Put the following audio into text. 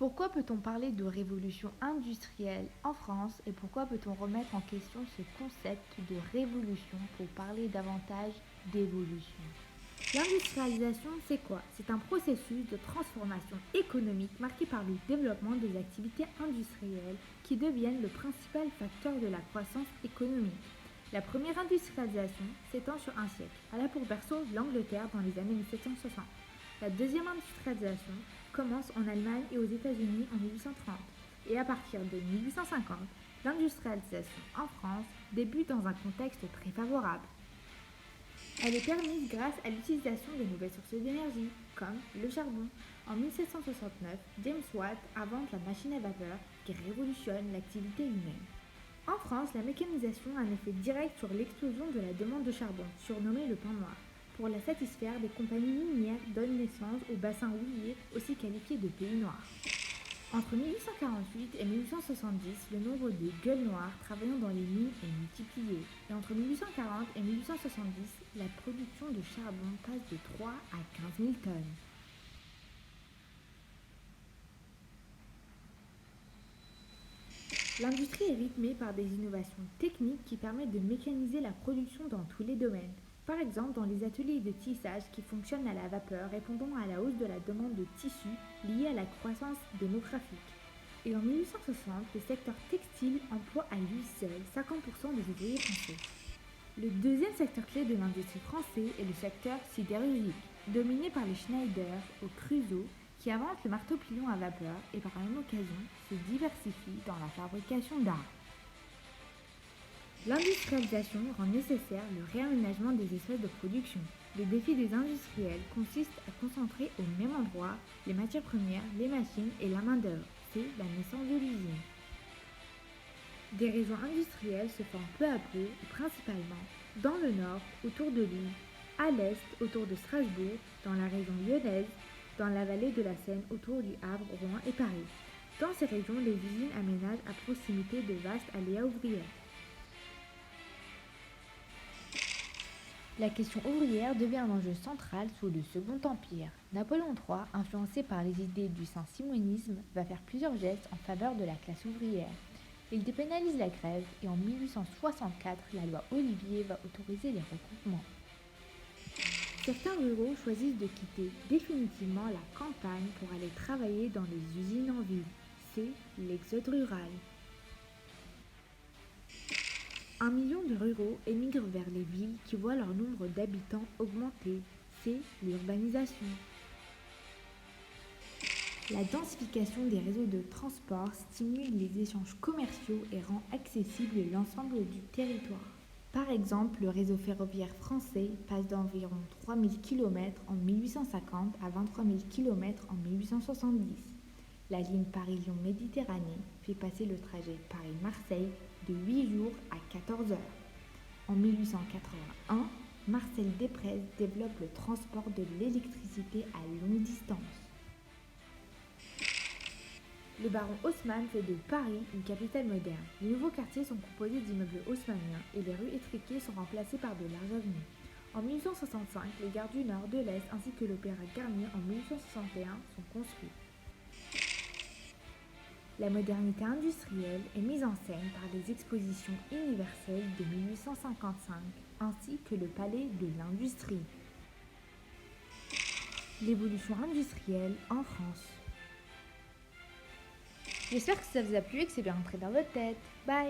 Pourquoi peut-on parler de révolution industrielle en France et pourquoi peut-on remettre en question ce concept de révolution pour parler davantage d'évolution? L'industrialisation, c'est quoi? C'est un processus de transformation économique marqué par le développement des activités industrielles qui deviennent le principal facteur de la croissance économique. La première industrialisation s'étend sur un siècle. Elle a pour berceau l'Angleterre dans les années 1760. La deuxième industrialisation commence en Allemagne et aux États-Unis en 1830. Et à partir de 1850, l'industrialisation en France débute dans un contexte très favorable. Elle est permise grâce à l'utilisation de nouvelles sources d'énergie, comme le charbon. En 1769, James Watt invente la machine à vapeur qui révolutionne l'activité humaine. En France, la mécanisation a un effet direct sur l'explosion de la demande de charbon, surnommée le pain noir. Pour la satisfaire, des compagnies minières donnent naissance aux bassins houillers, aussi qualifiés de pays noirs. Entre 1848 et 1870, le nombre de gueules noires travaillant dans les mines est multiplié. Et entre 1840 et 1870, la production de charbon passe de 3 à 15 000 tonnes. L'industrie est rythmée par des innovations techniques qui permettent de mécaniser la production dans tous les domaines. Par exemple, dans les ateliers de tissage qui fonctionnent à la vapeur, répondant à la hausse de la demande de tissus liée à la croissance démographique. Et en 1860, le secteur textile emploie à lui seul 50% des ouvriers français. Le deuxième secteur clé de l'industrie française est le secteur sidérurgique, dominé par les Schneider au Creusot, qui inventent le marteau-pilon à vapeur et par la même occasion se diversifient dans la fabrication d'armes. L'industrialisation rend nécessaire le réaménagement des espaces de production. Le défi des industriels consiste à concentrer au même endroit les matières premières, les machines et la main-d'œuvre. C'est la naissance de l'usine. Des régions industrielles se forment peu à peu, et principalement dans le nord, autour de Lille, à l'est, autour de Strasbourg, dans la région lyonnaise, dans la vallée de la Seine, autour du Havre, Rouen et Paris. Dans ces régions, les usines aménagent à proximité de vastes aléas ouvrières. La question ouvrière devient un enjeu central sous le Second Empire. Napoléon III, influencé par les idées du saint-simonisme, va faire plusieurs gestes en faveur de la classe ouvrière. Il dépénalise la grève et en 1864, la loi Olivier va autoriser les regroupements. Certains ruraux choisissent de quitter définitivement la campagne pour aller travailler dans les usines en ville. C'est l'exode rural. 1 million de ruraux émigrent vers les villes qui voient leur nombre d'habitants augmenter. C'est l'urbanisation. La densification des réseaux de transport stimule les échanges commerciaux et rend accessible l'ensemble du territoire. Par exemple, le réseau ferroviaire français passe d'environ 3 000 km en 1850 à 23 000 km en 1870. La ligne Paris-Lyon-Méditerranée fait passer le trajet Paris-Marseille de 8 jours à 14 heures. En 1881, Marcel Desprez développe le transport de l'électricité à longue distance. Le baron Haussmann fait de Paris une capitale moderne. Les nouveaux quartiers sont composés d'immeubles haussmanniens et les rues étriquées sont remplacées par de larges avenues. En 1865, les gares du Nord, de l'Est ainsi que l'Opéra Garnier en 1861 sont construits. La modernité industrielle est mise en scène par les expositions universelles de 1855 ainsi que le Palais de l'Industrie. L'évolution industrielle en France. J'espère que ça vous a plu et que c'est bien rentré dans votre tête. Bye!